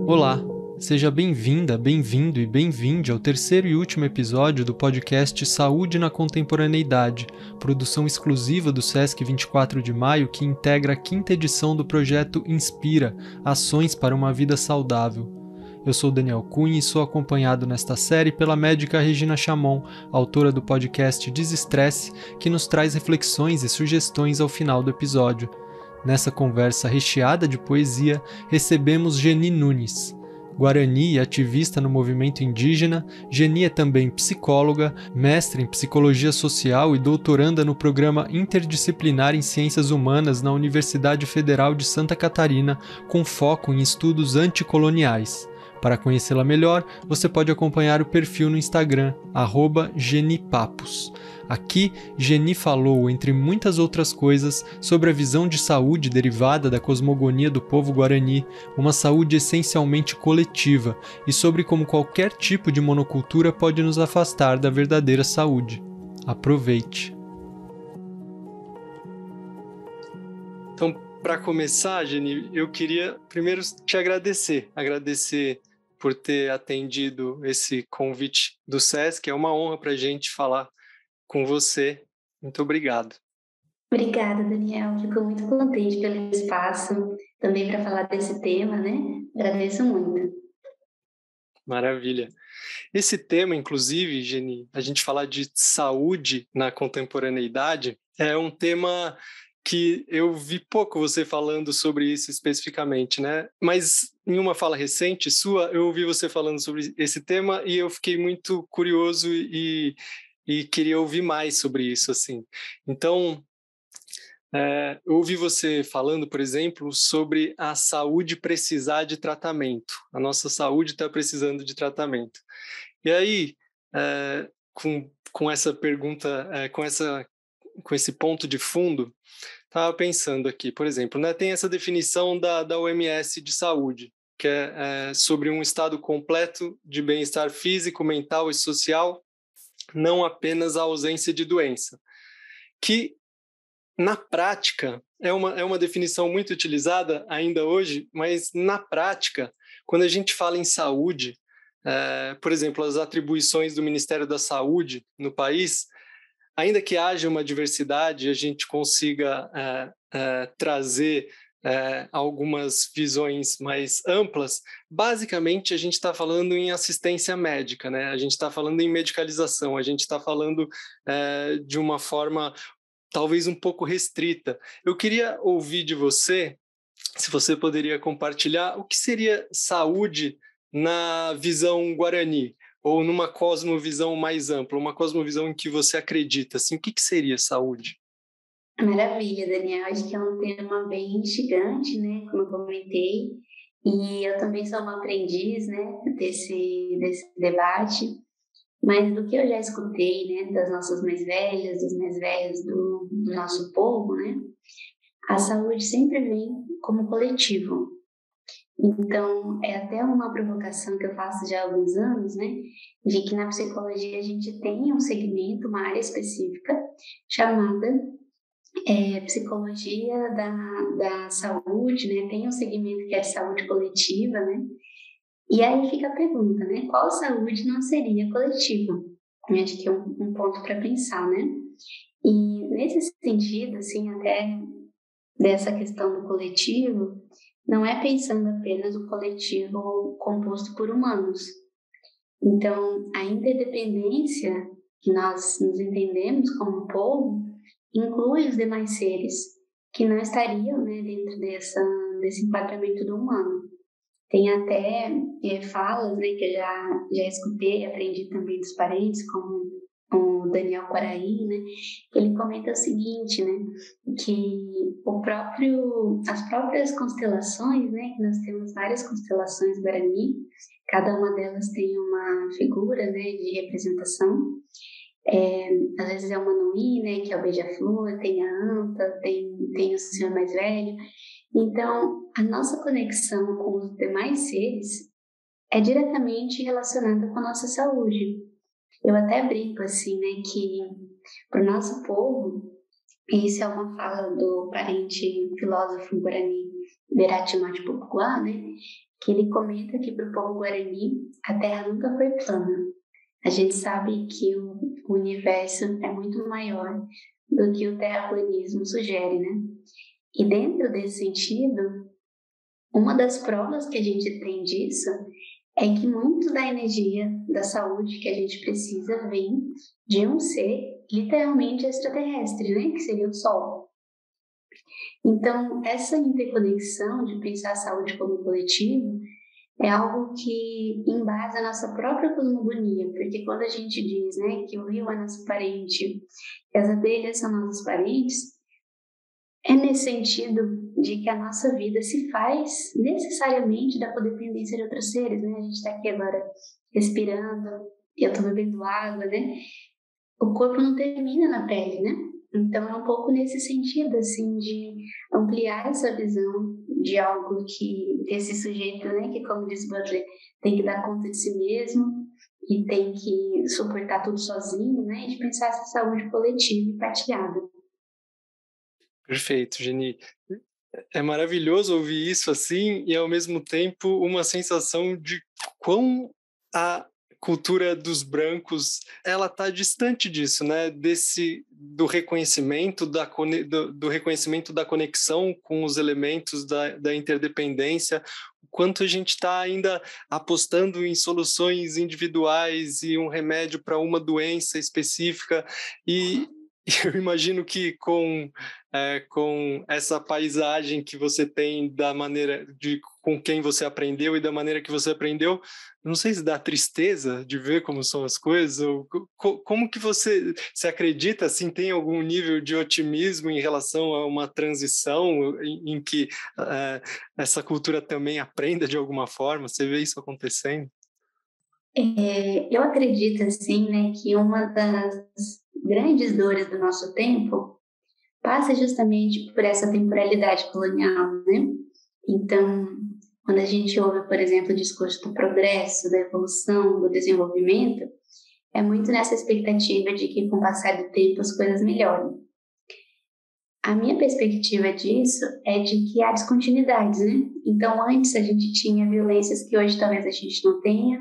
Olá, seja bem-vinda, bem-vindo e bem-vinde ao terceiro e último episódio do podcast Saúde na Contemporaneidade, produção exclusiva do SESC 24 de Maio que integra a quinta edição do projeto Inspira, Ações para uma Vida Saudável. Eu sou Daniel Cunha e sou acompanhado nesta série pela médica Regina Chamon, autora do podcast Desestresse, que nos traz reflexões e sugestões ao final do episódio. Nessa conversa recheada de poesia, recebemos Geni Nunes. Guarani e ativista no movimento indígena, Geni é também psicóloga, mestre em psicologia social e doutoranda no programa interdisciplinar em ciências humanas na Universidade Federal de Santa Catarina, com foco em estudos anticoloniais. Para conhecê-la melhor, você pode acompanhar o perfil no Instagram, @genipapos. Aqui, Geni falou, entre muitas outras coisas, sobre a visão de saúde derivada da cosmogonia do povo guarani, uma saúde essencialmente coletiva, e sobre como qualquer tipo de monocultura pode nos afastar da verdadeira saúde. Aproveite! Então, para começar, Geni, eu queria primeiro te agradecer por ter atendido esse convite do SESC. É uma honra para a gente falar com você. Muito obrigado. Obrigada, Daniel. Fico muito contente pelo espaço, também para falar desse tema, né? Agradeço muito. Maravilha. Esse tema, inclusive, Geni, a gente falar de saúde na contemporaneidade, é um tema que eu vi pouco você falando sobre isso especificamente, né? Mas em uma fala recente sua, eu ouvi você falando sobre esse tema e eu fiquei muito curioso e queria ouvir mais sobre isso, assim. Então, eu ouvi você falando, por exemplo, sobre a saúde precisar de tratamento. A nossa saúde está precisando de tratamento. E aí, com essa pergunta, com esse ponto de fundo, estava pensando aqui, por exemplo, né, tem essa definição da OMS de saúde, que é sobre um estado completo de bem-estar físico, mental e social, não apenas a ausência de doença, que na prática é uma definição muito utilizada ainda hoje, mas na prática, quando a gente fala em saúde, por exemplo, as atribuições do Ministério da Saúde no país, ainda que haja uma diversidade, a gente consiga trazer algumas visões mais amplas, basicamente a gente está falando em assistência médica, né? A gente está falando em medicalização, a gente está falando de uma forma talvez um pouco restrita. Eu queria ouvir de você, se você poderia compartilhar, o que seria saúde na visão guarani, ou numa cosmovisão mais ampla, uma cosmovisão em que você acredita, assim, o que seria saúde? Maravilha, Daniel. Acho que é um tema bem instigante, né? Como eu comentei. E eu também sou uma aprendiz, né? Desse debate. Mas do que eu já escutei, né? Das nossas mais velhas, dos mais velhos do nosso povo, né? A saúde sempre vem como coletivo. Então, é até uma provocação que eu faço já há alguns anos, né? De que na psicologia a gente tem um segmento, uma área específica, chamada psicologia da saúde, né? Tem um segmento que é saúde coletiva, né? E aí fica a pergunta, né? Qual saúde não seria coletiva? Eu acho que é um ponto para pensar, né? E nesse sentido, assim, até dessa questão do coletivo, não é pensando apenas o coletivo composto por humanos. Então, a interdependência que nós nos entendemos como povo inclui os demais seres que não estariam, né, dentro desse enquadramento do humano. Tem até falas, né, que eu já escutei, aprendi também dos parentes, como o Daniel Quaraí, né, ele comenta o seguinte, né, que as próprias constelações, né, que nós temos várias constelações Guarani, cada uma delas tem uma figura, né, de representação. Às vezes é o Manuí, né, que é o beija-flor, tem a anta, tem o senhor mais velho. Então, a nossa conexão com os demais seres é diretamente relacionada com a nossa saúde. Eu até brinco assim, né, que para o nosso povo, Isso é uma fala do parente filósofo guarani Berartimate Popuá, né? Que ele comenta que para o povo guarani a Terra nunca foi plana. A gente sabe que o universo é muito maior do que o terraplanismo sugere, né? E dentro desse sentido, uma das provas que a gente tem disso é que muito da energia da saúde que a gente precisa vem de um ser literalmente extraterrestre, né? Que seria o Sol. Então, essa interconexão de pensar a saúde como coletivo é algo que embasa a nossa própria cosmogonia, porque quando a gente diz, né, que o rio é nosso parente, que as abelhas são nossos parentes, é nesse sentido de que a nossa vida se faz necessariamente da codependência de outros seres, né? A gente está aqui agora respirando, eu estou bebendo água, né? O corpo não termina na pele, né? Então é um pouco nesse sentido, assim, de ampliar essa visão de algo que esse sujeito, né, que como diz Butler, tem que dar conta de si mesmo e tem que suportar tudo sozinho, né? E de pensar essa saúde coletiva e partilhada. Perfeito, Geni. É maravilhoso ouvir isso assim e, ao mesmo tempo, uma sensação de quão a cultura dos brancos ela está distante disso, né? Do reconhecimento do reconhecimento da conexão com os elementos da interdependência, o quanto a gente está ainda apostando em soluções individuais e um remédio para uma doença específica e eu imagino que com essa paisagem que você tem da maneira com quem você aprendeu e da maneira que você aprendeu, não sei se dá tristeza de ver como são as coisas, ou como que você acredita, assim, tem algum nível de otimismo em relação a uma transição em que essa cultura também aprenda de alguma forma? Você vê isso acontecendo? Eu acredito, assim, né, que uma das grandes dores do nosso tempo passa justamente por essa temporalidade colonial, né? Então, quando a gente ouve, por exemplo, o discurso do progresso, da evolução, do desenvolvimento, é muito nessa expectativa de que, com o passar do tempo, as coisas melhorem. A minha perspectiva disso é de que há descontinuidades, né? Então, antes a gente tinha violências que hoje talvez a gente não tenha,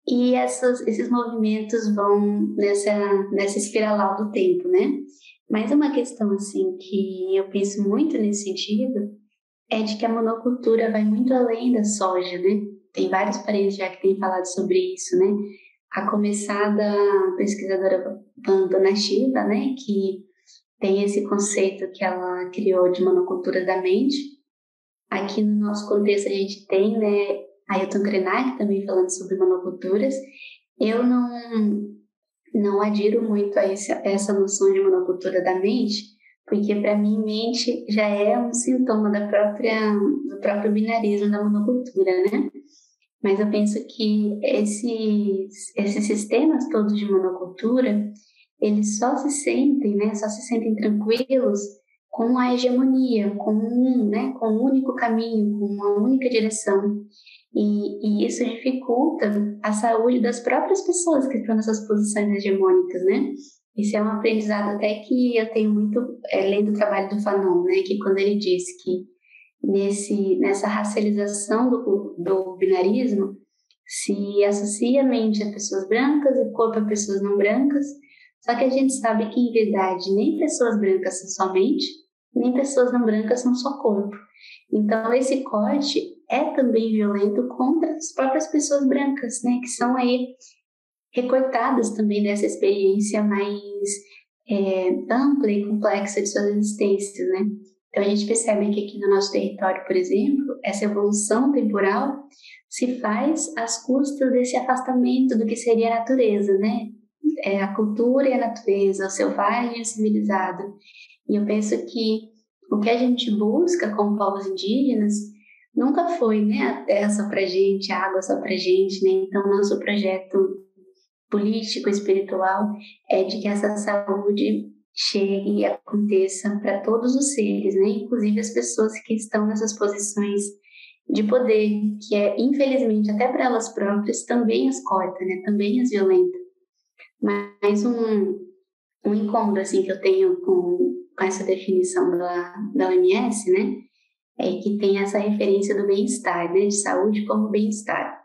e esses movimentos vão nessa espiralal do tempo, né? Mas uma questão, assim, que eu penso muito nesse sentido é de que a monocultura vai muito além da soja, né? Tem vários países já que têm falado sobre isso, né? A começar da pesquisadora Vandana Shiva, né? Que tem esse conceito que ela criou de monocultura da mente. Aqui no nosso contexto a gente tem, né? Ailton Krenak também falando sobre monoculturas. Eu não adiro muito a essa noção de monocultura da mente, porque para mim mente já é um sintoma do próprio binarismo da monocultura, né? Mas eu penso que esses sistemas todos de monocultura, eles só se sentem, né? Só se sentem tranquilos com a hegemonia, né? Com um único caminho, com uma única direção. E isso dificulta a saúde das próprias pessoas que estão nessas posições hegemônicas, né? Isso é um aprendizado até que eu tenho muito lendo o trabalho do Fanon, né? Que quando ele diz que nessa racialização do binarismo se associa a mente a pessoas brancas e corpo a pessoas não brancas, só que a gente sabe que, em verdade, nem pessoas brancas são só mente, nem pessoas não brancas são só corpo. Então, esse corte é também violento contra as próprias pessoas brancas, né, que são aí recortadas também dessa experiência mais ampla e complexa de suas existências, né. Então, a gente percebe que aqui no nosso território, por exemplo, essa evolução temporal se faz às custas desse afastamento do que seria a natureza, né? A cultura e a natureza, o selvagem e o civilizado. E eu penso que o que a gente busca como povos indígenas nunca foi, né, a terra só pra gente, a água só pra gente, né? Então, nosso projeto político, espiritual, é de que essa saúde chegue e aconteça para todos os seres, né? Inclusive as pessoas que estão nessas posições de poder, que infelizmente, até para elas próprias, também as corta, né? Também as violenta. Mas um incômodo assim, que eu tenho com essa definição da OMS, né? É que tem essa referência do bem-estar, né? De saúde como bem-estar.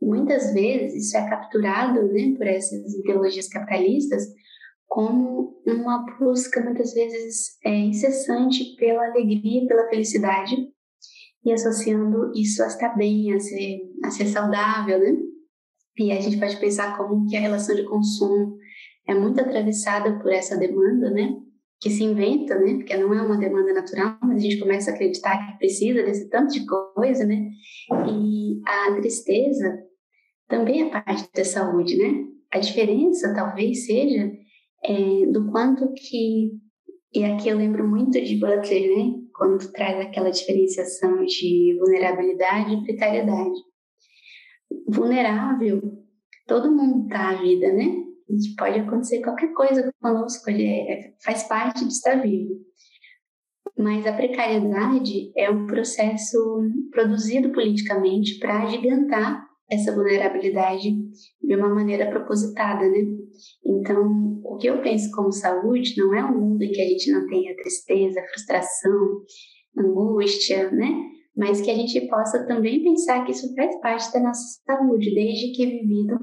Muitas vezes isso é capturado, né, por essas ideologias capitalistas como uma busca, muitas vezes, incessante pela alegria, pela felicidade, e associando isso a estar bem, a ser saudável, né? E a gente pode pensar como que a relação de consumo é muito atravessada por essa demanda, né? Que se inventa, né? Porque não é uma demanda natural, mas a gente começa a acreditar que precisa desse tanto de coisa, né? E a tristeza também é parte da saúde, né? A diferença talvez seja do quanto que... E aqui eu lembro muito de Butler, né? Quando traz aquela diferenciação de vulnerabilidade e precariedade. Vulnerável, todo mundo tá à vida, né? Pode acontecer qualquer coisa conosco, faz parte de estar vivo. Mas a precariedade é um processo produzido politicamente para agigantar essa vulnerabilidade de uma maneira propositada, né? Então, o que eu penso como saúde não é um mundo em que a gente não tenha tristeza, frustração, angústia, né? Mas que a gente possa também pensar que isso faz parte da nossa saúde, desde que vivido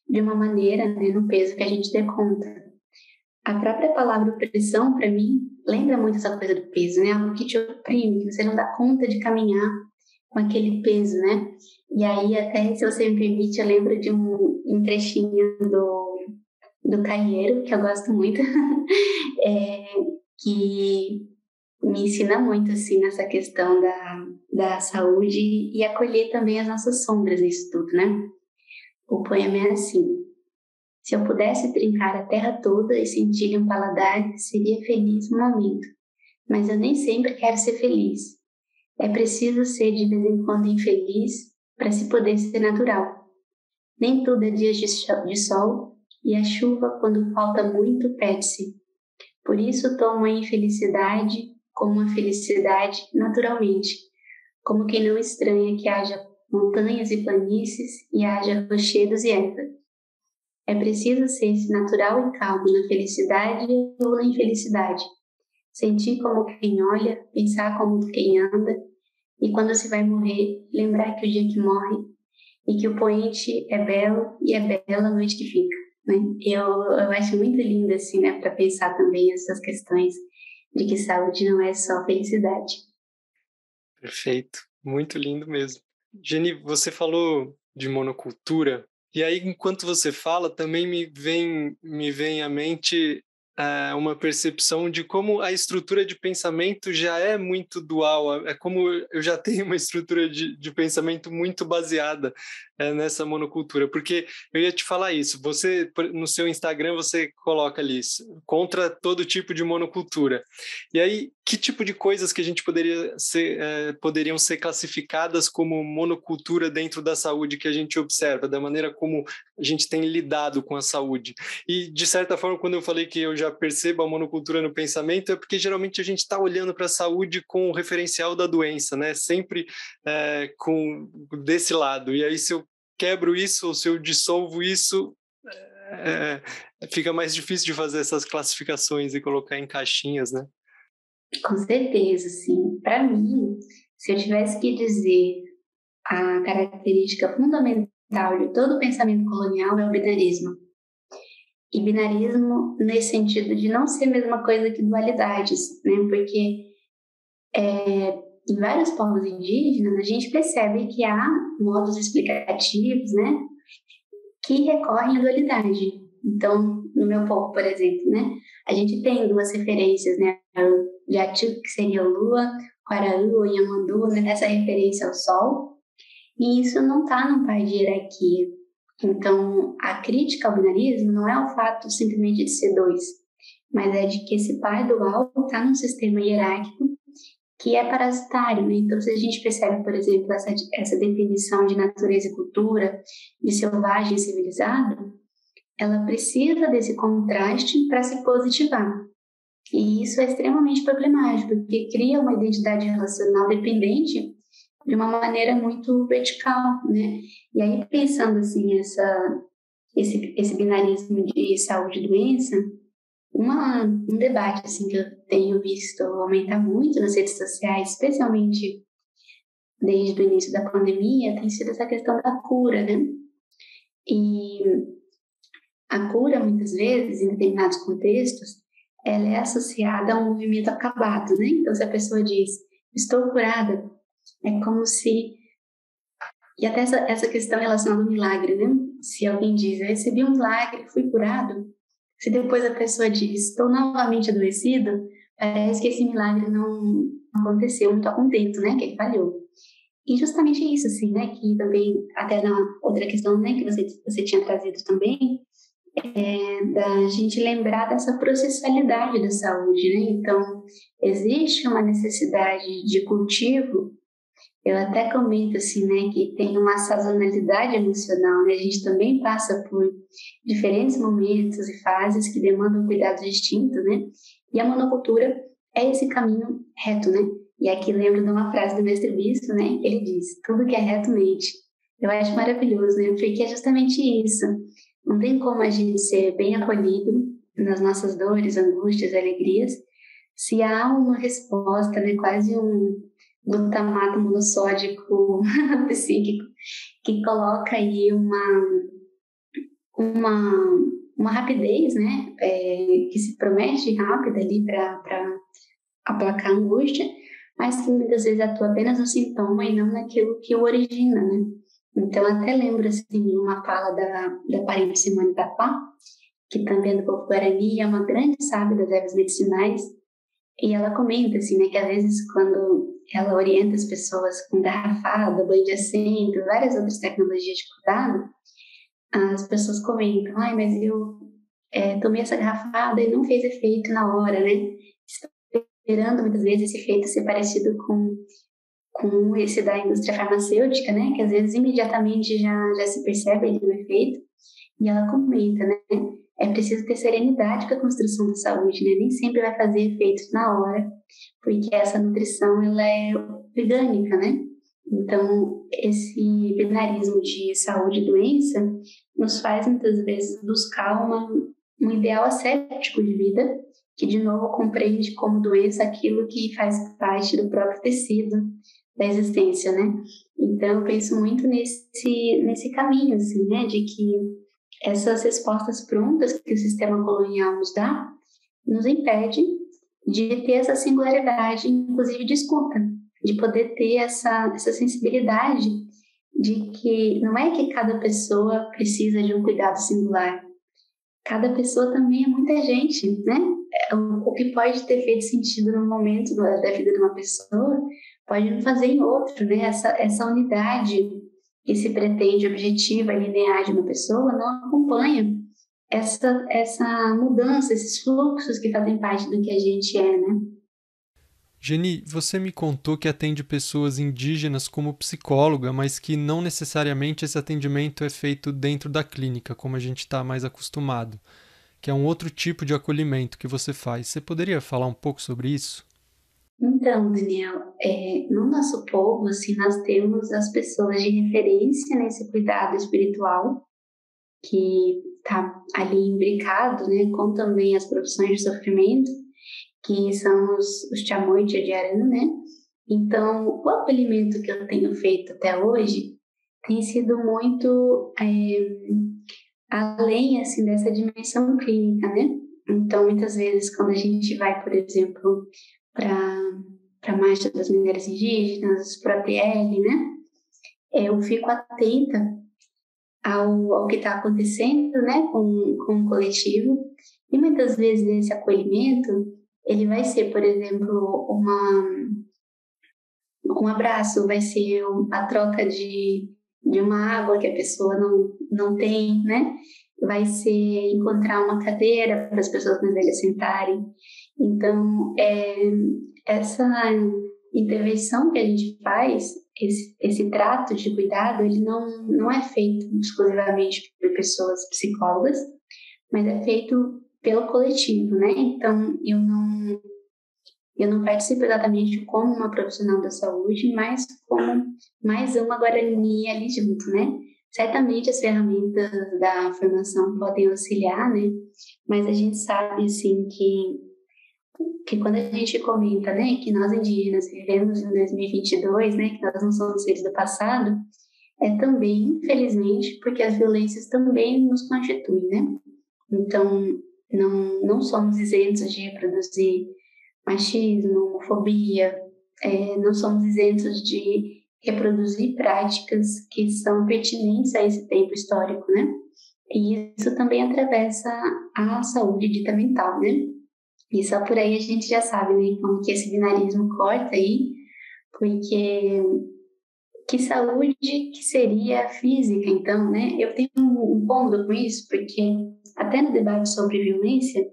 de uma maneira, né, no peso que a gente dê conta. A própria palavra opressão, para mim, lembra muito essa coisa do peso, né? Algo que te oprime, que você não dá conta de caminhar com aquele peso, né? E aí, até, se você me permite, eu lembro de um trechinho do Caieiro, que eu gosto muito, que me ensina muito, assim, nessa questão da saúde e acolher também as nossas sombras nisso tudo, né? O poema é assim: se eu pudesse trincar a terra toda e sentir um paladar, seria feliz no momento. Mas eu nem sempre quero ser feliz. É preciso ser de vez em quando infeliz para se poder ser natural. Nem tudo é dias de sol e a chuva, quando falta muito, perde-se. Por isso tomo a infelicidade como uma felicidade naturalmente, como quem não estranha que haja montanhas e planícies e haja rochedos e ervas. É preciso ser natural e calmo na felicidade ou na infelicidade. Sentir como quem olha, pensar como quem anda, e quando se vai morrer, lembrar que o dia que morre e que o poente é belo e é bela a noite que fica. Né? Eu acho muito lindo assim, né, para pensar também essas questões de que saúde não é só felicidade. Perfeito, muito lindo mesmo. Jenny, você falou de monocultura, e aí, enquanto você fala, também me vem à mente uma percepção de como a estrutura de pensamento já é muito dual, é como eu já tenho uma estrutura de pensamento muito baseada nessa monocultura, porque eu ia te falar isso, você, no seu Instagram, você coloca ali, contra todo tipo de monocultura. E aí, que tipo de coisas que a gente poderiam ser classificadas como monocultura dentro da saúde que a gente observa, da maneira como a gente tem lidado com a saúde? E, de certa forma, quando eu falei que eu já percebo a monocultura no pensamento, é porque geralmente a gente está olhando para a saúde com o referencial da doença, né? Sempre desse lado. E aí, se eu quebro isso, ou se eu dissolvo isso, fica mais difícil de fazer essas classificações e colocar em caixinhas, né? Com certeza, sim. Para mim, se eu tivesse que dizer a característica fundamental de todo o pensamento colonial é o binarismo. E binarismo nesse sentido de não ser a mesma coisa que dualidades, né? Porque em vários povos indígenas a gente percebe que há modos explicativos, né, que recorrem à dualidade. Então, no meu povo, por exemplo, né, a gente tem duas referências, né, o Jatu, que seria o Lua, Quaraú, Yamandu, né, essa referência ao Sol, e isso não está num pai de hierarquia. Então, a crítica ao binarismo não é o fato simplesmente de ser dois, mas é de que esse pai dual está num sistema hierárquico que é parasitário, né? Então, se a gente percebe, por exemplo, essa definição de natureza e cultura, de selvagem e civilizado, ela precisa desse contraste para se positivar. E isso é extremamente problemático, porque cria uma identidade relacional dependente de uma maneira muito vertical, né? E aí, pensando assim, esse binarismo de saúde e doença, Um debate assim, que eu tenho visto aumentar muito nas redes sociais, especialmente desde o início da pandemia, tem sido essa questão da cura, né? E a cura, muitas vezes, em determinados contextos, ela é associada a um movimento acabado, né? Então, se a pessoa diz, estou curada, é como se... E até essa questão relacionada ao milagre, né? Se alguém diz, eu recebi um milagre, fui curado, se depois a pessoa diz, estou novamente adoecido, parece que esse milagre não aconteceu muito a contento, né? Que ele falhou. E justamente isso, assim, né? Que também, até na outra questão, né? Que você tinha trazido também, da gente lembrar dessa processualidade da saúde, né? Então, existe uma necessidade de cultivo. Eu até comento assim, né, que tem uma sazonalidade emocional, né? A gente também passa por diferentes momentos e fases que demandam cuidados distintos, né? E a monocultura é esse caminho reto, né? E aqui lembro de uma frase do Mestre Bispo, né? Ele diz: tudo que é reto mente. Eu acho maravilhoso, né? Porque é justamente isso. Não tem como a gente ser bem acolhido nas nossas dores, angústias, alegrias, se há uma resposta, né? Quase um glutamato monossódico psíquico, que coloca aí uma, uma rapidez, né, que se promete rápida ali para aplacar a angústia, mas que muitas vezes atua apenas no sintoma e não naquilo que o origina, né? Então, até lembro, assim, de uma fala da parente Simone Tapá, que também é do povo Guarani, é uma grande sábia das ervas medicinais, e ela comenta, assim, né, que às vezes quando ela orienta as pessoas com garrafada, banho de assento, várias outras tecnologias de cuidado, as pessoas comentam, ai, mas eu tomei essa garrafada e não fez efeito na hora, né? Esperando muitas vezes esse efeito ser parecido com esse da indústria farmacêutica, né? Que às vezes imediatamente já se percebe ali o efeito. E ela comenta, né? É preciso ter serenidade com a construção da saúde, né? Nem sempre vai fazer efeito na hora, porque essa nutrição, ela é orgânica, né? Então, esse binarismo de saúde e doença nos faz, muitas vezes, buscar um ideal ascético de vida, que, de novo, compreende como doença aquilo que faz parte do próprio tecido da existência, né? Então, eu penso muito nesse caminho, assim, né? De que essas respostas prontas que o sistema colonial nos dá, nos impede de ter essa singularidade, inclusive de escuta, de poder ter essa sensibilidade de que não é que cada pessoa precisa de um cuidado singular, cada pessoa também é muita gente, né? O que pode ter feito sentido num momento da vida de uma pessoa pode não fazer em outro, né? Essa unidade que se pretende objetiva e linear de uma pessoa não acompanha essa mudança, esses fluxos que fazem parte do que a gente é, né? Geni, você me contou que atende pessoas indígenas como psicóloga, mas que não necessariamente esse atendimento é feito dentro da clínica, como a gente está mais acostumado, que é um outro tipo de acolhimento que você faz. Você poderia falar um pouco sobre isso? Então, Daniel, no nosso povo, assim, nós temos as pessoas de referência nesse cuidado espiritual, que está ali imbricado, né, com também as profissões de sofrimento, que são os Chamorro e Tchadiarã, né? Então, o acolhimento que eu tenho feito até hoje tem sido muito além, assim, dessa dimensão clínica, né? Então, muitas vezes, quando a gente vai, por exemplo, para a Marcha das Mulheres Indígenas, para a PL, né? Eu fico atenta ao que está acontecendo, né, com o coletivo. E muitas vezes esse acolhimento, ele vai ser, por exemplo, um abraço, vai ser a troca de uma água que a pessoa não tem, né? Vai ser encontrar uma cadeira para as pessoas mais velhas sentarem. Então, essa intervenção que a gente faz, esse trato de cuidado, ele não é feito exclusivamente por pessoas psicólogas, mas é feito pelo coletivo, né? Então, eu não participo exatamente como uma profissional da saúde, mas como mais uma Guarani ali junto, né? certamente as ferramentas da formação podem auxiliar, né? Mas a gente sabe, assim, que quando a gente comenta, né, que nós indígenas vivemos em 2022, né, que nós não somos seres do passado, é também, infelizmente, porque as violências também nos constituem, né? Então, não somos isentos de reproduzir machismo, homofobia, não somos isentos de reproduzir práticas que são pertinentes a esse tempo histórico, né? E isso também atravessa a saúde dita mental, né? E só por aí a gente já sabe, né, como que esse binarismo corta aí, porque que saúde que seria física, então, né? Eu tenho um cômodo com isso, porque até no debate sobre violência,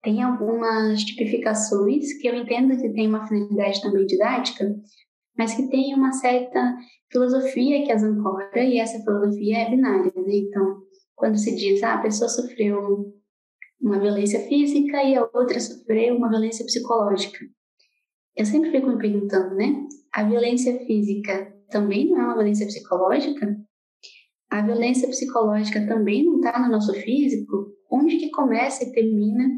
tem algumas tipificações que eu entendo que tem uma finalidade também didática, mas que tem uma certa filosofia que as ancora, e essa filosofia é binária, né? Então, quando se diz, a pessoa sofreu uma violência física e a outra sofreu uma violência psicológica. Eu sempre fico me perguntando, né? A violência física também não é uma violência psicológica? A violência psicológica também não está no nosso físico? Onde que começa e termina?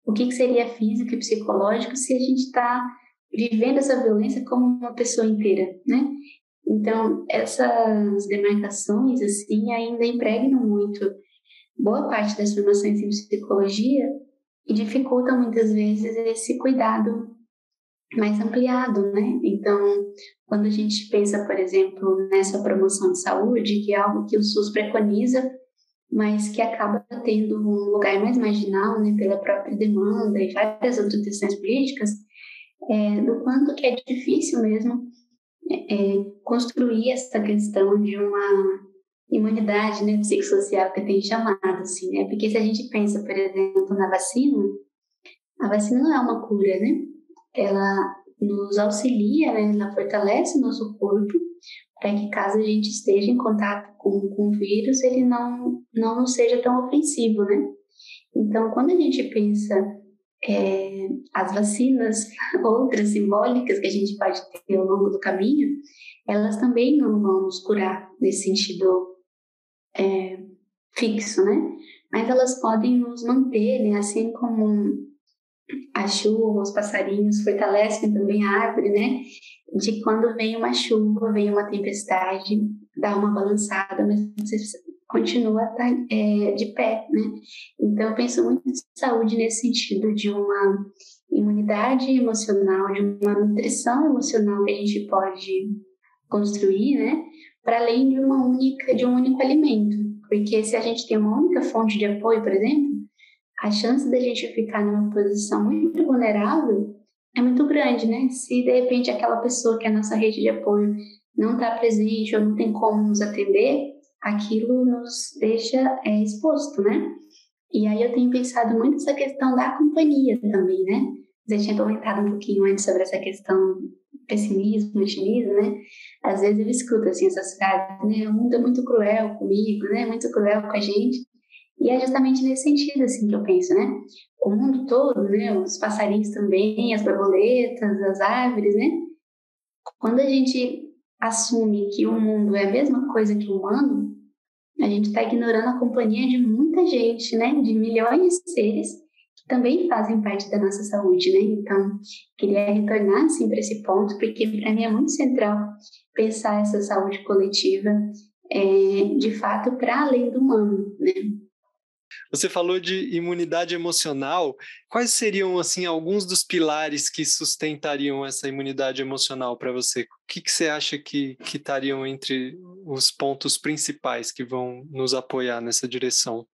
O que seria físico e psicológico se a gente está vivendo essa violência como uma pessoa inteira, né? Então, essas demarcações, assim, ainda impregnam muito boa parte das formações em psicologia e dificultam muitas vezes esse cuidado mais ampliado, né? Então, quando a gente pensa, por exemplo, nessa promoção de saúde, que é algo que o SUS preconiza, mas que acaba tendo um lugar mais marginal, né, pela própria demanda e várias outras questões políticas, do quanto que é difícil mesmo construir essa questão de uma imunidade, né, psicossocial que tem chamado, assim, né? Porque se a gente pensa, por exemplo, na vacina, a vacina não é uma cura, né? Ela nos auxilia, né? Ela fortalece o nosso corpo para que caso a gente esteja em contato com o vírus, ele não seja tão ofensivo, né? Então, quando a gente pensa as vacinas, outras simbólicas que a gente pode ter ao longo do caminho, elas também não vão nos curar nesse sentido fixo, né? Mas elas podem nos manter, né? Assim como a chuva, os passarinhos fortalecem também a árvore, né? De quando vem uma chuva, vem uma tempestade, dá uma balançada, mas você continua de pé, né? Então, eu penso muito em saúde nesse sentido de uma imunidade emocional, de uma nutrição emocional que a gente pode construir, né? Para além de um único alimento. Porque se a gente tem uma única fonte de apoio, por exemplo, a chance da gente ficar numa posição muito vulnerável é muito grande, né? Se de repente aquela pessoa que é a nossa rede de apoio não está presente ou não tem como nos atender, aquilo nos deixa exposto, né? E aí eu tenho pensado muito nessa questão da companhia também, né? Você tinha comentado um pouquinho antes sobre essa questão pessimismo, otimismo, né? Às vezes eu escuto assim essas frases, né? O mundo é muito cruel comigo, né? Muito cruel com a gente. E é justamente nesse sentido, assim, que eu penso, né? O mundo todo, né? Os passarinhos também, as borboletas, as árvores, né? Quando a gente assume que o mundo é a mesma coisa que o humano, a gente está ignorando a companhia de muita gente, né? De milhões de seres que também fazem parte da nossa saúde, né? Então, queria retornar, assim, para esse ponto, porque para mim é muito central pensar essa saúde coletiva, de fato, para além do humano, né? Você falou de imunidade emocional. Quais seriam, assim, alguns dos pilares que sustentariam essa imunidade emocional para você? O que você acha que estariam entre os pontos principais que vão nos apoiar nessa direção?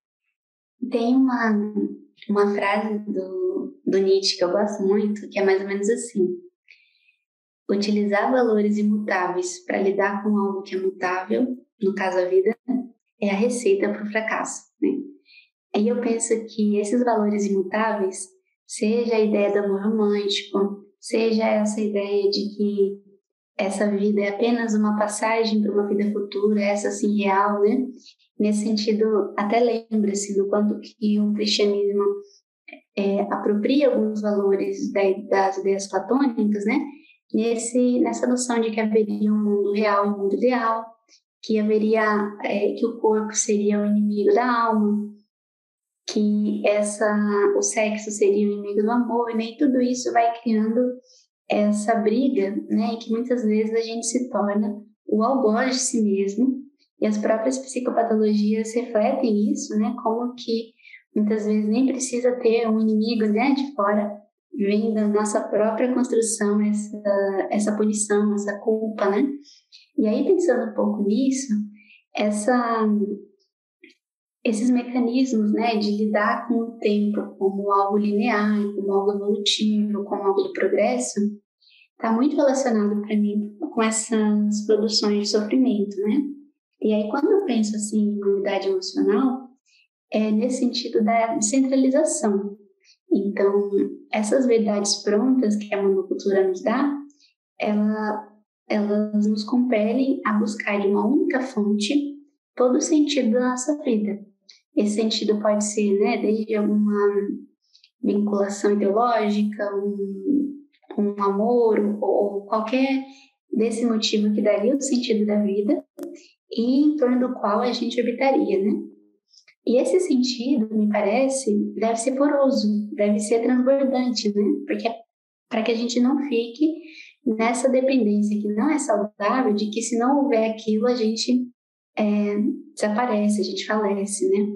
Tem uma frase do Nietzsche que eu gosto muito, que é mais ou menos assim: utilizar valores imutáveis para lidar com algo que é mutável, no caso a vida, é a receita para o fracasso, né? Aí eu penso que esses valores imutáveis, seja a ideia do amor romântico, seja essa ideia de que essa vida é apenas uma passagem para uma vida futura, essa assim real, né? Nesse sentido, até lembra-se do quanto que o cristianismo apropria alguns valores das ideias platônicas, né? Nessa noção de que haveria um mundo real e um mundo ideal, que haveria, que o corpo seria o inimigo da alma, que o sexo seria o inimigo do amor, né? E tudo isso vai criando essa briga, né? Que muitas vezes a gente se torna o algoz de si mesmo, e as próprias psicopatologias refletem isso, né? Como que muitas vezes nem precisa ter um inimigo, né, de fora, vem da nossa própria construção essa punição, essa culpa, né? E aí, pensando um pouco nisso, essa esses mecanismos, né, de lidar com o tempo como algo linear, como algo evolutivo, como algo do progresso, está muito relacionado para mim com essas produções de sofrimento, né? E aí, quando eu penso assim em imunidade emocional, é nesse sentido da descentralização. Então, essas verdades prontas que a monocultura nos dá, elas nos compelem a buscar de uma única fonte todo o sentido da nossa vida. Esse sentido pode ser, né, desde alguma vinculação ideológica, um amor ou qualquer desse motivo que daria o sentido da vida e em torno do qual a gente habitaria, né? E esse sentido, me parece, deve ser poroso, deve ser transbordante, né? Porque para que a gente não fique nessa dependência que não é saudável, de que se não houver aquilo, a gente desaparece, a gente falece, né?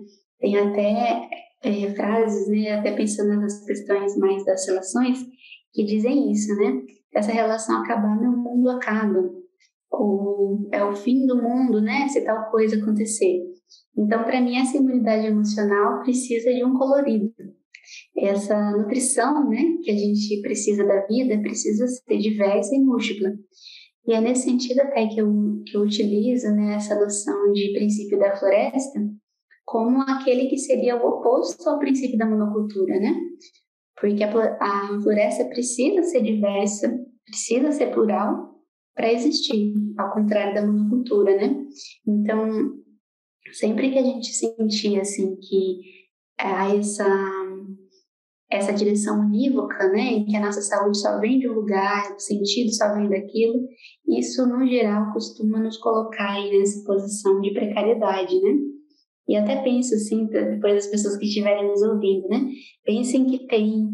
Tem até frases, né? Até pensando nas questões mais das relações, que dizem isso, né? Se essa relação acabar, meu mundo acaba. Ou é o fim do mundo, né? Se tal coisa acontecer. Então, para mim, essa imunidade emocional precisa de um colorido. Essa nutrição, né, que a gente precisa da vida, precisa ser diversa e múltipla. E é nesse sentido até que eu utilizo, né, essa noção de princípio da floresta como aquele que seria o oposto ao princípio da monocultura, né? Porque a floresta precisa ser diversa, precisa ser plural para existir, ao contrário da monocultura, né? Então, sempre que a gente sentir assim que há essa direção unívoca, né, em que a nossa saúde só vem de um lugar, o sentido só vem daquilo, isso no geral costuma nos colocar aí nessa posição de precariedade, né? E até penso assim, depois das pessoas que estiverem nos ouvindo, né? Pensem que tem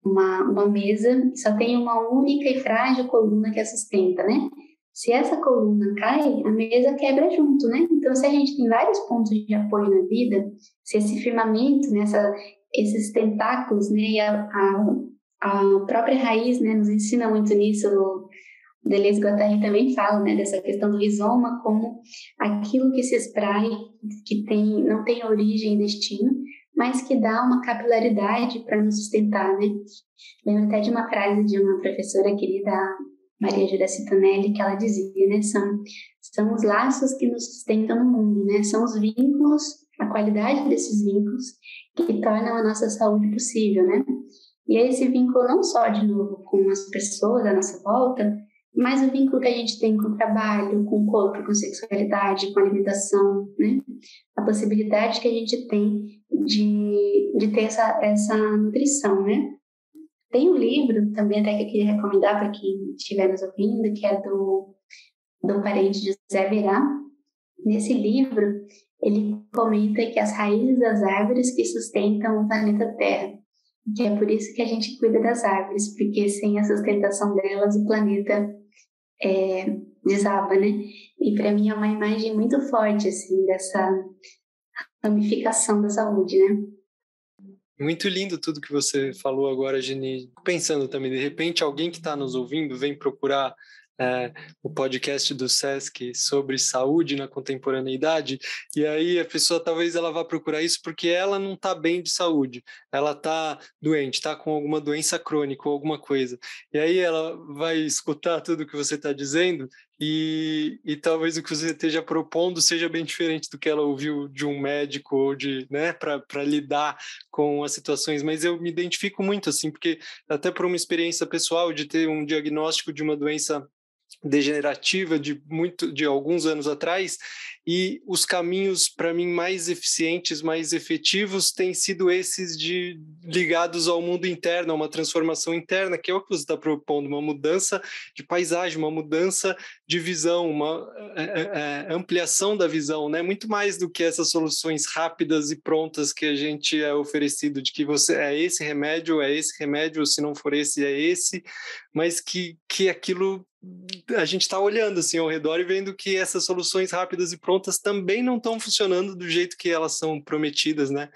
uma mesa, só tem uma única e frágil coluna que a sustenta, né? Se essa coluna cai, a mesa quebra junto, né? Então, se a gente tem vários pontos de apoio na vida, se esse firmamento, né, esses tentáculos, né, e a própria raiz, né, nos ensina muito nisso. O Deleuze e Guattari também falam, né, dessa questão do rizoma como aquilo que se espraia, que não tem origem e destino, mas que dá uma capilaridade para nos sustentar, né? Lembro até de uma frase de uma professora querida, Maria Juraci Tonelli, que ela dizia, né, são os laços que nos sustentam no mundo, né? São os vínculos, a qualidade desses vínculos que tornam a nossa saúde possível, né? E é esse vínculo não só, de novo, com as pessoas à nossa volta, mas o vínculo que a gente tem com o trabalho, com o corpo, com a sexualidade, com a alimentação, né? A possibilidade que a gente tem de ter essa nutrição, né? Tem um livro também até que eu queria recomendar para quem estiver nos ouvindo, que é do parente de José Verá. Nesse livro, ele comenta que as raízes das árvores que sustentam o planeta Terra, que é por isso que a gente cuida das árvores, porque sem a sustentação delas o planeta desaba, né? E para mim é uma imagem muito forte, assim, dessa ramificação da saúde, né? Muito lindo tudo que você falou agora, Geni. Pensando também, de repente, alguém que está nos ouvindo vem procurar o podcast do SESC sobre saúde na contemporaneidade, e aí a pessoa talvez ela vá procurar isso porque ela não está bem de saúde, ela está doente, está com alguma doença crônica ou alguma coisa, e aí ela vai escutar tudo que você está dizendo e talvez o que você esteja propondo seja bem diferente do que ela ouviu de um médico ou de, né, para lidar com as situações, mas eu me identifico muito assim, porque até por uma experiência pessoal de ter um diagnóstico de uma doença degenerativa de alguns anos atrás, e os caminhos, para mim, mais eficientes, mais efetivos, têm sido esses ligados ao mundo interno, a uma transformação interna, que é o que você está propondo, uma mudança de paisagem, uma mudança de visão, uma ampliação da visão, né? Muito mais do que essas soluções rápidas e prontas que a gente é oferecido, de que você é esse remédio, ou se não for esse, é esse, mas que aquilo a gente está olhando assim ao redor e vendo que essas soluções rápidas e prontas também não estão funcionando do jeito que elas são prometidas, né?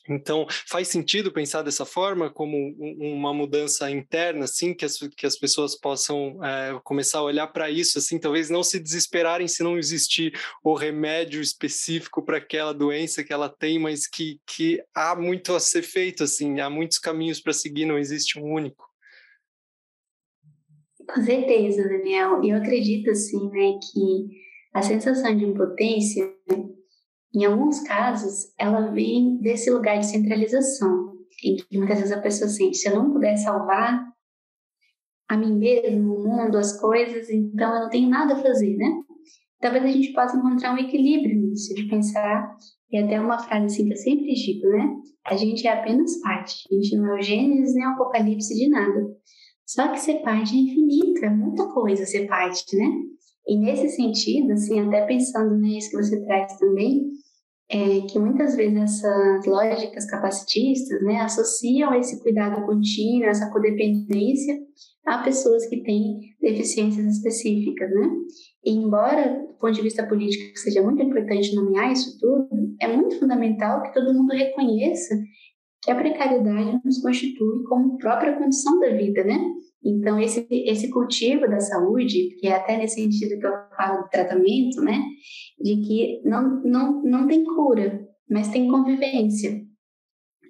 Então, faz sentido pensar dessa forma, como uma mudança interna, assim, que as pessoas possam começar a olhar para isso, assim, talvez não se desesperarem se não existir o remédio específico para aquela doença que ela tem, mas que há muito a ser feito, assim, há muitos caminhos para seguir, não existe um único. Com certeza, Daniel. Eu acredito, assim, né, que a sensação de impotência, em alguns casos, ela vem desse lugar de centralização, em que muitas vezes a pessoa sente, se eu não puder salvar a mim mesmo, o mundo, as coisas, então eu não tenho nada a fazer, né? Talvez a gente possa encontrar um equilíbrio nisso, de pensar, e até uma frase assim que eu sempre digo, né? A gente é apenas parte, a gente não é o Gênesis nem o Apocalipse de nada. Só que ser parte é infinito, é muita coisa ser parte, né? E nesse sentido, assim, até pensando nisso que você traz também, que muitas vezes essas lógicas capacitistas, né, associam esse cuidado contínuo, essa codependência a pessoas que têm deficiências específicas, né? E embora, do ponto de vista político, seja muito importante nomear isso tudo, é muito fundamental que todo mundo reconheça que a precariedade nos constitui como própria condição da vida, né? Então, esse cultivo da saúde, que é até nesse sentido que eu falo do tratamento, né? De que não tem cura, mas tem convivência.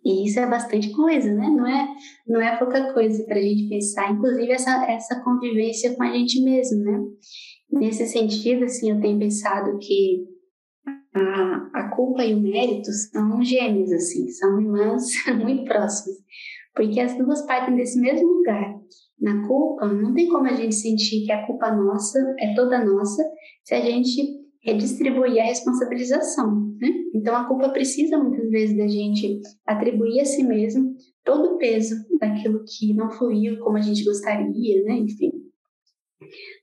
E isso é bastante coisa, né? Não é pouca coisa para a gente pensar, inclusive essa convivência com a gente mesmo, né? Nesse sentido, assim, eu tenho pensado que a culpa e o mérito são gêmeos, assim, são irmãs muito próximas, porque as duas partem desse mesmo lugar. Na culpa, não tem como a gente sentir que a culpa nossa é toda nossa se a gente redistribuir a responsabilização, né? Então, a culpa precisa, muitas vezes, da gente atribuir a si mesmo todo o peso daquilo que não fluiu como a gente gostaria, né? Enfim.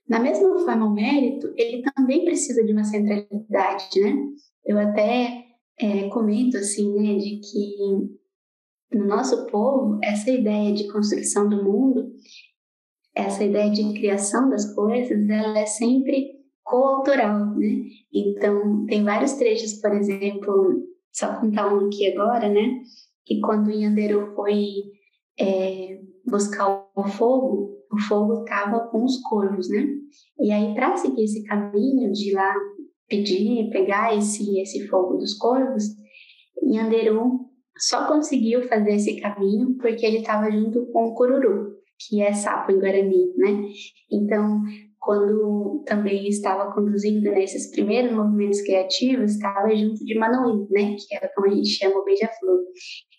Da mesma forma, o mérito, ele também precisa de uma centralidade, né? Eu até comento, assim, né, de que no nosso povo, essa ideia de construção do mundo, essa ideia de criação das coisas, ela é sempre coautoral, né? Então, tem vários trechos, por exemplo, só contar um aqui agora, né? Que quando Nhanderu foi buscar o fogo estava com os corvos, né? E aí, para seguir esse caminho de ir lá pegar esse fogo dos corvos, Nhanderu só conseguiu fazer esse caminho porque ele estava junto com o cururu, que é sapo em Guarani, né? Então, quando também estava conduzindo nesses primeiros movimentos criativos, estava junto de Manoí, né? Que é como a gente chama o beija-flor.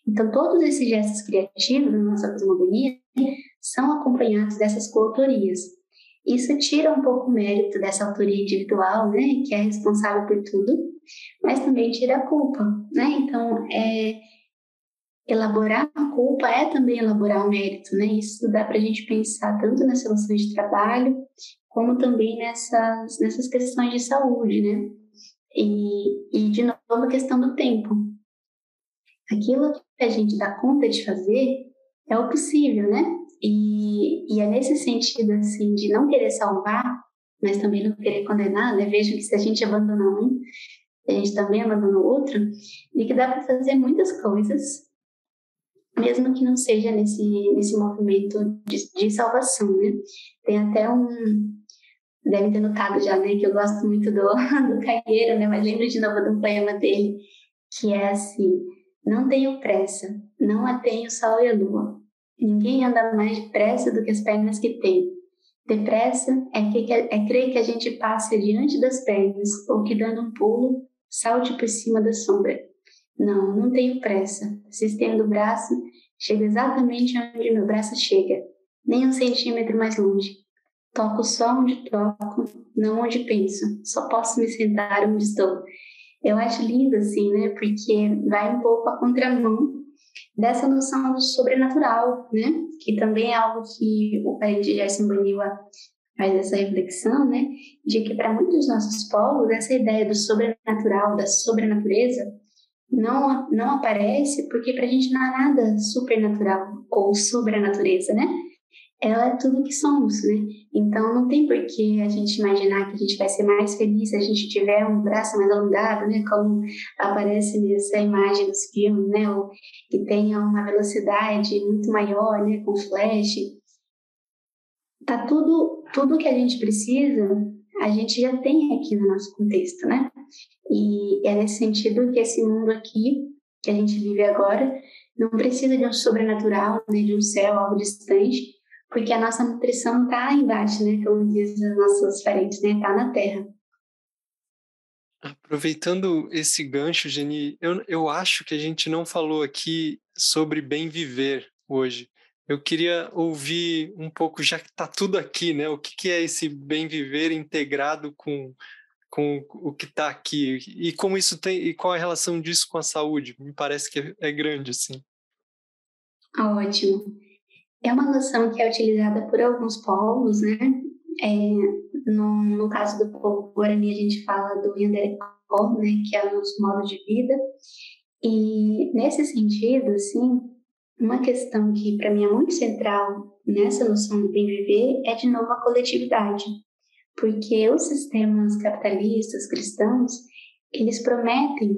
Então, todos esses gestos criativos na nossa cosmogonia são acompanhados dessas coautorias. Isso tira um pouco o mérito dessa autoria individual, né? Que é responsável por tudo, mas também tira a culpa, né? Então, elaborar a culpa é também elaborar o mérito, né? Isso dá para a gente pensar tanto nas relações de trabalho, como também nessas questões de saúde, né? E de novo, a questão do tempo. Aquilo que a gente dá conta de fazer é o possível, né? E é nesse sentido, assim, de não querer salvar, mas também não querer condenar, né? Vejo que se a gente abandona um, a gente também abandona o outro, e que dá para fazer muitas coisas, mesmo que não seja nesse movimento de salvação, né? Tem até devem ter notado já, né, que eu gosto muito do Caieiro, né, mas lembro de novo do poema dele, que é assim: não tenho pressa, não a tenho sol e a lua, ninguém anda mais depressa do que as pernas que tem. Depressa é crer que a gente passe adiante das pernas, ou que dando um pulo, salte por cima da sombra. Não tenho pressa. Se estendo o braço, chego exatamente onde meu braço chega, nem um centímetro mais longe. toco só onde toco, não onde penso. Só posso me sentar onde estou. Eu acho lindo, assim, né? Porque vai um pouco a contramão dessa noção do sobrenatural, né? Que também é algo que o parente Gerson Baniwa faz essa reflexão, né? De que para muitos dos nossos povos, essa ideia do sobrenatural, da sobrenatureza, não aparece porque para a gente não há nada supernatural ou sobre a natureza, né? Ela é tudo que somos, né? Então não tem por que a gente imaginar que a gente vai ser mais feliz se a gente tiver um braço mais alongado, né? Como aparece nessa imagem dos filmes, né? Ou que tenha uma velocidade muito maior, né? Com flash. Tá tudo que a gente precisa, a gente já tem aqui no nosso contexto, né? E é nesse sentido que esse mundo aqui, que a gente vive agora, não precisa de um sobrenatural, né, de um céu, algo distante, porque a nossa nutrição está embaixo, né, como dizem os nossos parentes, né, está na terra. Aproveitando esse gancho, Geni, eu acho que a gente não falou aqui sobre bem viver hoje. Eu queria ouvir um pouco, já que está tudo aqui, né? O que é esse bem viver integrado com o que está aqui e como isso tem e qual é a relação disso com a saúde? Me parece que é grande, assim. Ótimo. É uma noção que é utilizada por alguns povos, né? No caso do povo Guarani, a gente fala do Yanderecó, né? Que é o nosso modo de vida. E nesse sentido, assim, uma questão que para mim é muito central nessa noção do bem viver é de novo a coletividade, porque os sistemas capitalistas cristãos, eles prometem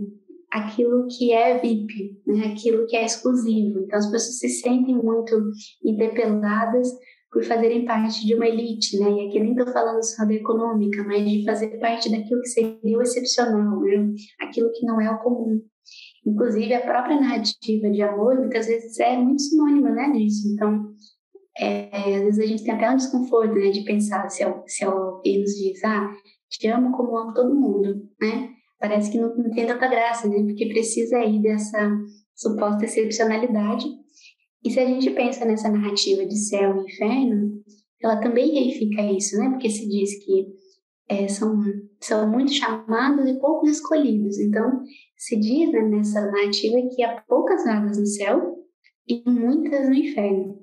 aquilo que é VIP, né? Aquilo que é exclusivo. Então as pessoas se sentem muito interpeladas por fazerem parte de uma elite, né? E aqui nem estou falando só da econômica, mas de fazer parte daquilo que seria o excepcional, né? Aquilo que não é o comum. Inclusive, a própria narrativa de amor, muitas vezes, é muito sinônima, né, disso. Então, às vezes a gente tem até um desconforto, né, de pensar se alguém nos diz, te amo como amo todo mundo, né? Parece que não tem tanta graça, né? Porque precisa aí dessa suposta excepcionalidade. E se a gente pensa nessa narrativa de céu e inferno, ela também reifica isso, né? Porque se diz que são muitos chamados e poucos escolhidos. Então, se diz, né, nessa narrativa que há poucas vagas no céu e muitas no inferno.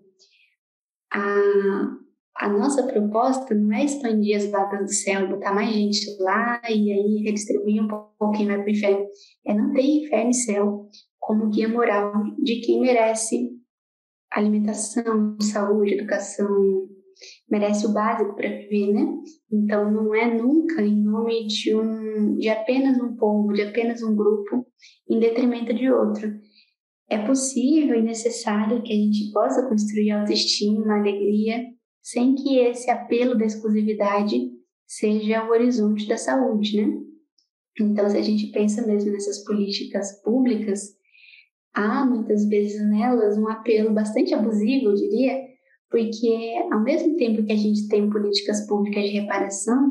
A nossa proposta não é expandir as vagas do céu e botar mais gente lá e aí redistribuir um pouco quem vai para o inferno. É não ter inferno e céu como guia moral de quem merece alimentação, saúde, educação, merece o básico para viver, né? Então não é nunca em nome de apenas um povo, de apenas um grupo, em detrimento de outro. É possível e necessário que a gente possa construir autoestima, alegria, sem que esse apelo da exclusividade seja o horizonte da saúde, né? Então, se a gente pensa mesmo nessas políticas públicas, há muitas vezes nelas um apelo bastante abusivo, eu diria, porque ao mesmo tempo que a gente tem políticas públicas de reparação,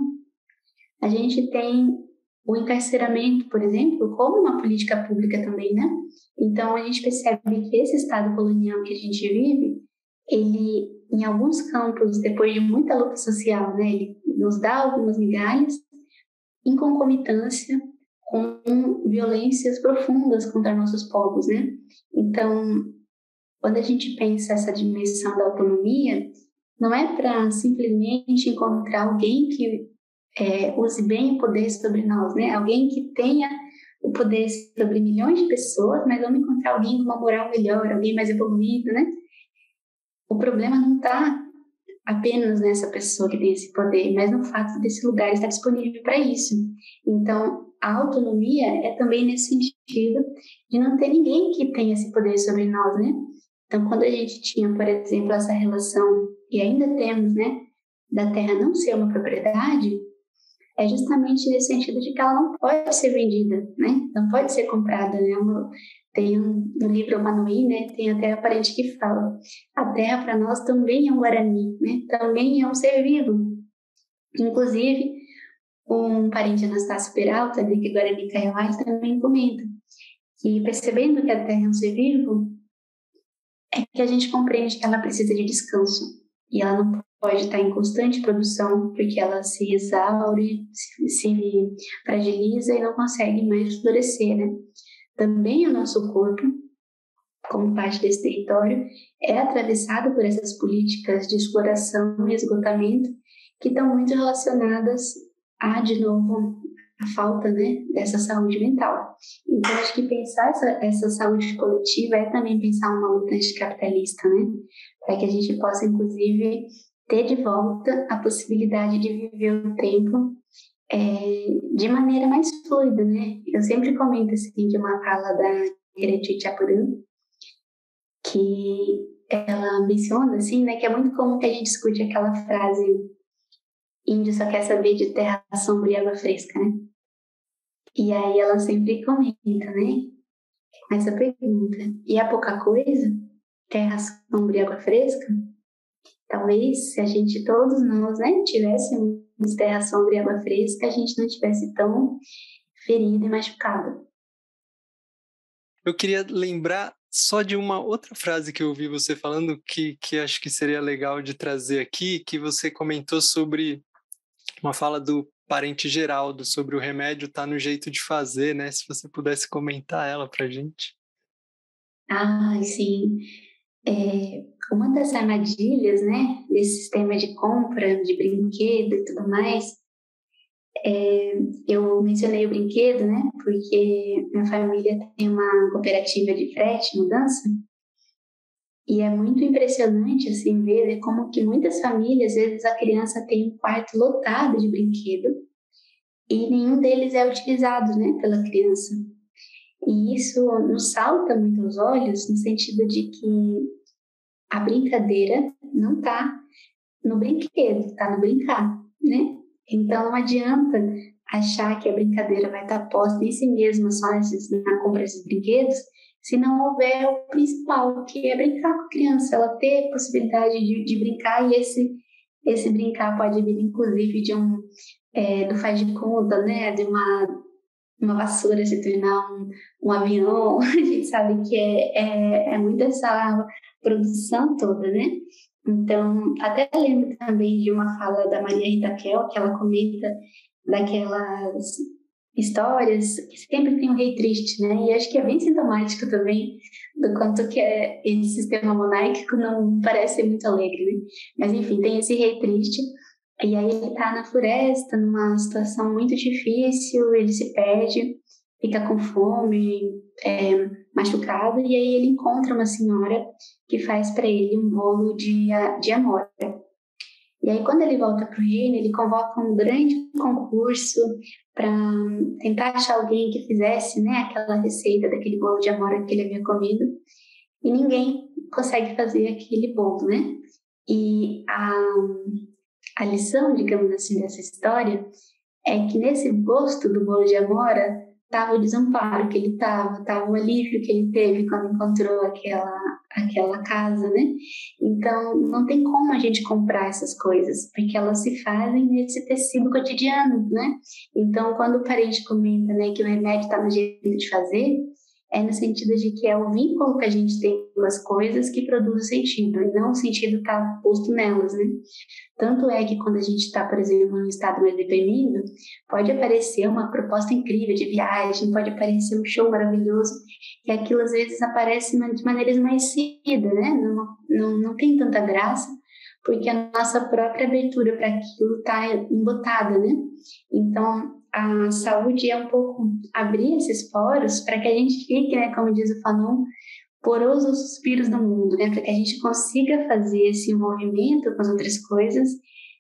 a gente tem o encarceramento, por exemplo, como uma política pública também, né? Então a gente percebe que esse estado colonial que a gente vive, ele, em alguns campos, depois de muita luta social, né, ele nos dá algumas migalhas, em concomitância com violências profundas contra nossos povos, né? Então, quando a gente pensa essa dimensão da autonomia, não é para simplesmente encontrar alguém que use bem o poder sobre nós, né? Alguém que tenha o poder sobre milhões de pessoas, mas vamos encontrar alguém com uma moral melhor, alguém mais evoluído, né? O problema não está apenas nessa pessoa que tem esse poder, mas no fato desse lugar estar disponível para isso. Então, a autonomia é também nesse sentido de não ter ninguém que tenha esse poder sobre nós, né? Então, quando a gente tinha, por exemplo, essa relação, e ainda temos, né, da terra não ser uma propriedade, é justamente nesse sentido de que ela não pode ser vendida, né? Não pode ser comprada, né? Tem no livro Manuí, né? Tem até a parente que fala: a terra para nós também é um guarani, né? Também é um ser vivo. Inclusive, um parente de Anastácio Peralta, de que Guarani Kaiowá, também comenta que percebendo que a terra é um ser vivo, é que a gente compreende que ela precisa de descanso e ela não pode estar em constante produção, porque ela se exaure, se fragiliza e não consegue mais florescer, né? Também o nosso corpo, como parte desse território, é atravessado por essas políticas de exploração e esgotamento que estão muito relacionadas a, de novo, a falta, né, dessa saúde mental. Então, acho que pensar essa saúde coletiva é também pensar uma luta anticapitalista, né, para que a gente possa, inclusive, ter de volta a possibilidade de viver o tempo de maneira mais fluida, né? Eu sempre comento assim de uma fala da Kireti Chapuran, que ela menciona assim, né, que é muito comum que a gente escute aquela frase: índio só quer saber de terra sombria e água fresca, né? E aí ela sempre comenta, né, essa pergunta: e é pouca coisa? Terra sombria e água fresca? Talvez se a gente, todos nós, né, tivéssemos terra sombria e água fresca, a gente não tivesse tão ferido e machucado. Eu queria lembrar só de uma outra frase que eu ouvi você falando que acho que seria legal de trazer aqui, que você comentou sobre uma fala do parente Geraldo, sobre o remédio tá no jeito de fazer, né? Se você pudesse comentar ela pra gente. Ah, sim. Uma das armadilhas, né, desse sistema de compra de brinquedo e tudo mais, eu mencionei o brinquedo, né, porque minha família tem uma cooperativa de frete, mudança, e é muito impressionante, assim, ver, né, como que muitas famílias, às vezes a criança tem um quarto lotado de brinquedo e nenhum deles é utilizado, né, pela criança. E isso nos salta muito aos olhos, no sentido de que a brincadeira não está no brinquedo, está no brincar, né? Então não adianta achar que a brincadeira vai estar posta em si mesma só na compra desses brinquedos, se não houver o principal, que é brincar com a criança, ela ter a possibilidade de brincar, e esse brincar pode vir inclusive de do faz de conta, né? De uma vassoura se tornar um avião. A gente sabe que é muito essa produção toda, né? Então, até lembro também de uma fala da Maria Rita Kel, que ela comenta daquelas histórias que sempre tem um rei triste, né? E acho que é bem sintomático também do quanto que esse sistema monárquico não parece ser muito alegre, né? Mas, enfim, tem esse rei triste, e aí ele tá na floresta, numa situação muito difícil, ele se perde, fica com fome, machucado, e aí ele encontra uma senhora que faz para ele um bolo de amora. E aí, quando ele volta para o reino, ele convoca um grande concurso para tentar achar alguém que fizesse, né, aquela receita daquele bolo de amora que ele havia comido, e ninguém consegue fazer aquele bolo, né? E a lição, digamos assim, dessa história é que nesse gosto do bolo de amora estava o desamparo que ele estava o alívio que ele teve quando encontrou aquela casa, né? Então, não tem como a gente comprar essas coisas, porque elas se fazem nesse tecido cotidiano, né? Então, quando o parente comenta, né, que o remédio está no jeito de fazer, é no sentido de que é o vínculo que a gente tem com as coisas que produz o sentido, e não o sentido está posto nelas, né? Tanto é que quando a gente está, por exemplo, num estado mais deprimido, pode aparecer uma proposta incrível de viagem, pode aparecer um show maravilhoso, e aquilo às vezes aparece de maneiras mais cedas, né? Não tem tanta graça, porque a nossa própria abertura para aquilo está embotada, né? Então, a saúde é um pouco abrir esses poros para que a gente fique, né, como diz o Fanon, poroso aos suspiros do mundo, né? Para que a gente consiga fazer esse envolvimento com as outras coisas,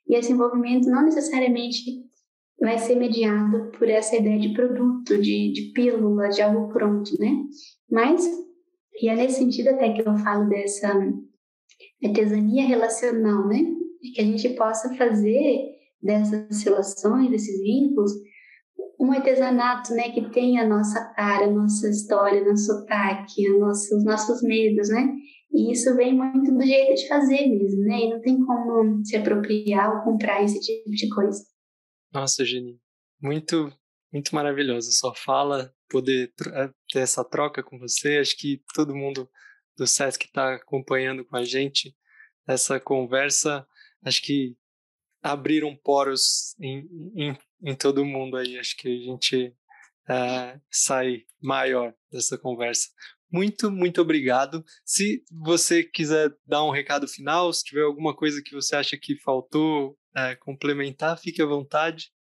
e esse envolvimento não necessariamente vai ser mediado por essa ideia de produto, de pílula, de algo pronto, né? Mas, e é nesse sentido até que eu falo dessa artesania relacional, né? De que a gente possa fazer dessas relações, desses vínculos, um artesanato, né, que tem a nossa cara, a nossa história, nosso sotaque, os nossos medos, né? E isso vem muito do jeito de fazer mesmo, né? E não tem como se apropriar ou comprar esse tipo de coisa. Nossa, Geni, muito, muito maravilhoso. Só fala poder ter essa troca com você. Acho que todo mundo do SESC está acompanhando com a gente essa conversa. acho que abriram poros em todo mundo aí. Acho que a gente sai maior dessa conversa. Muito, muito obrigado. Se você quiser dar um recado final, se tiver alguma coisa que você acha que faltou complementar, fique à vontade.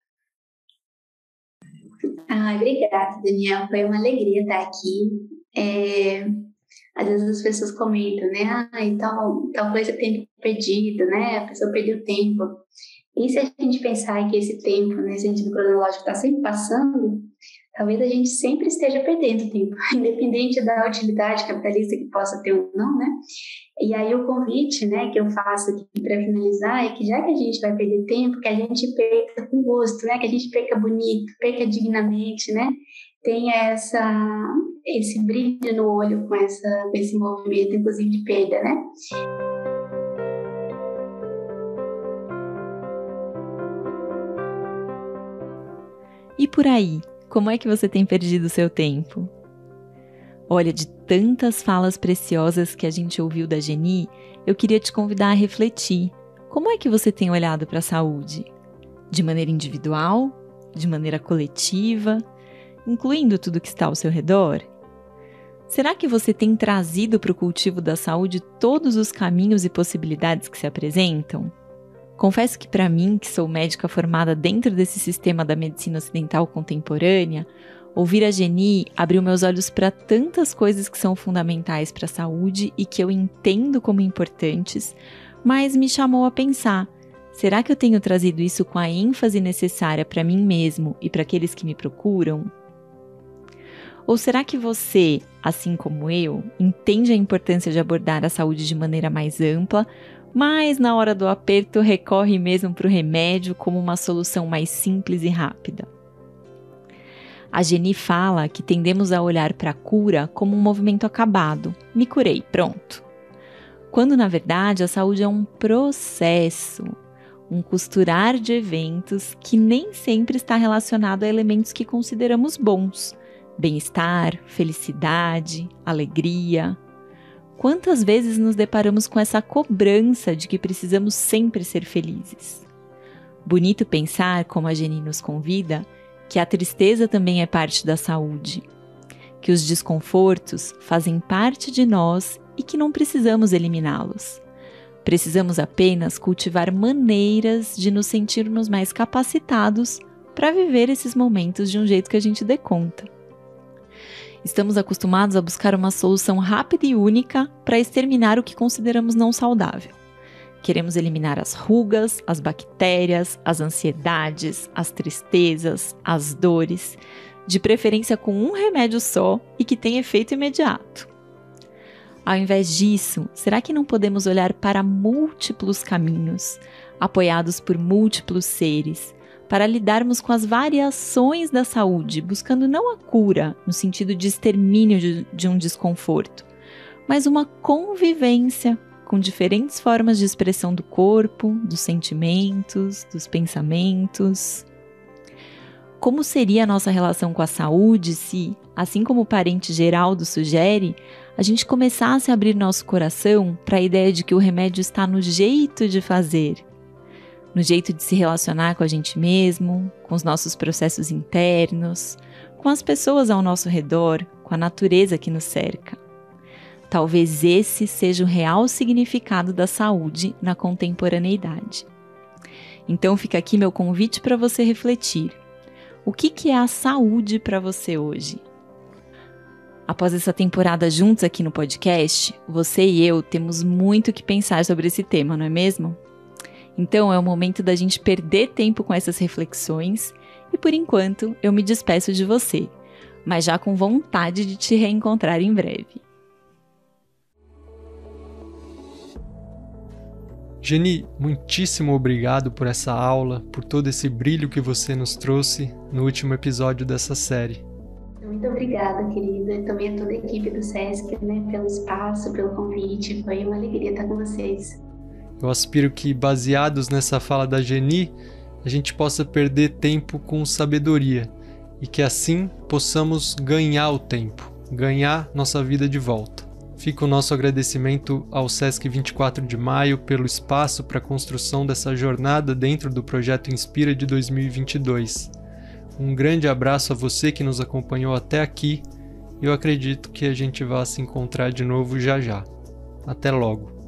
Obrigada, Daniel. Foi uma alegria estar aqui. Às vezes as pessoas comentam, né? Tal coisa tempo perdido, né? A pessoa perdeu tempo. E se a gente pensar que esse tempo, né, sentido cronológico, está sempre passando, talvez a gente sempre esteja perdendo tempo, independente da utilidade capitalista que possa ter ou não, né? E aí o convite, né, que eu faço aqui para finalizar é que já que a gente vai perder tempo, que a gente perca com gosto, né? Que a gente perca bonito, perca dignamente, né? Tenha esse brilho no olho com esse movimento, inclusive de perda, né? E por aí, como é que você tem perdido o seu tempo? Olha, de tantas falas preciosas que a gente ouviu da Geni, eu queria te convidar a refletir. Como é que você tem olhado para a saúde? De maneira individual? De maneira coletiva? Incluindo tudo que está ao seu redor? Será que você tem trazido para o cultivo da saúde todos os caminhos e possibilidades que se apresentam? Confesso que para mim, que sou médica formada dentro desse sistema da medicina ocidental contemporânea, ouvir a Geni abriu meus olhos para tantas coisas que são fundamentais para a saúde e que eu entendo como importantes, mas me chamou a pensar, será que eu tenho trazido isso com a ênfase necessária para mim mesmo e para aqueles que me procuram? Ou será que você, assim como eu, entende a importância de abordar a saúde de maneira mais ampla, mas na hora do aperto recorre mesmo para o remédio como uma solução mais simples e rápida? A Geni fala que tendemos a olhar para a cura como um movimento acabado. Me curei, pronto. Quando, na verdade, a saúde é um processo, um costurar de eventos que nem sempre está relacionado a elementos que consideramos bons. Bem-estar, felicidade, alegria. Quantas vezes nos deparamos com essa cobrança de que precisamos sempre ser felizes? Bonito pensar, como a Geni nos convida, que a tristeza também é parte da saúde, que os desconfortos fazem parte de nós e que não precisamos eliminá-los. Precisamos apenas cultivar maneiras de nos sentirmos mais capacitados para viver esses momentos de um jeito que a gente dê conta. Estamos acostumados a buscar uma solução rápida e única para exterminar o que consideramos não saudável. Queremos eliminar as rugas, as bactérias, as ansiedades, as tristezas, as dores, de preferência com um remédio só e que tem efeito imediato. Ao invés disso, será que não podemos olhar para múltiplos caminhos, apoiados por múltiplos seres, para lidarmos com as variações da saúde, buscando não a cura, no sentido de extermínio de um desconforto, mas uma convivência com diferentes formas de expressão do corpo, dos sentimentos, dos pensamentos? Como seria a nossa relação com a saúde se, assim como o parente Geraldo sugere, a gente começasse a abrir nosso coração para a ideia de que o remédio está no jeito de fazer, no jeito de se relacionar com a gente mesmo, com os nossos processos internos, com as pessoas ao nosso redor, com a natureza que nos cerca? Talvez esse seja o real significado da saúde na contemporaneidade. Então fica aqui meu convite para você refletir. O que é a saúde para você hoje? Após essa temporada juntos aqui no podcast, você e eu temos muito que pensar sobre esse tema, não é mesmo? Então é o momento da gente perder tempo com essas reflexões e, por enquanto, eu me despeço de você, mas já com vontade de te reencontrar em breve. Geni, muitíssimo obrigado por essa aula, por todo esse brilho que você nos trouxe no último episódio dessa série. Muito obrigada, querida, e também a toda a equipe do SESC, né, pelo espaço, pelo convite. Foi uma alegria estar com vocês. Eu aspiro que, baseados nessa fala da Geni, a gente possa perder tempo com sabedoria e que assim possamos ganhar o tempo, ganhar nossa vida de volta. Fica o nosso agradecimento ao Sesc 24 de Maio pelo espaço para a construção dessa jornada dentro do projeto Inspira de 2022. Um grande abraço a você que nos acompanhou até aqui e eu acredito que a gente vai se encontrar de novo já já. Até logo!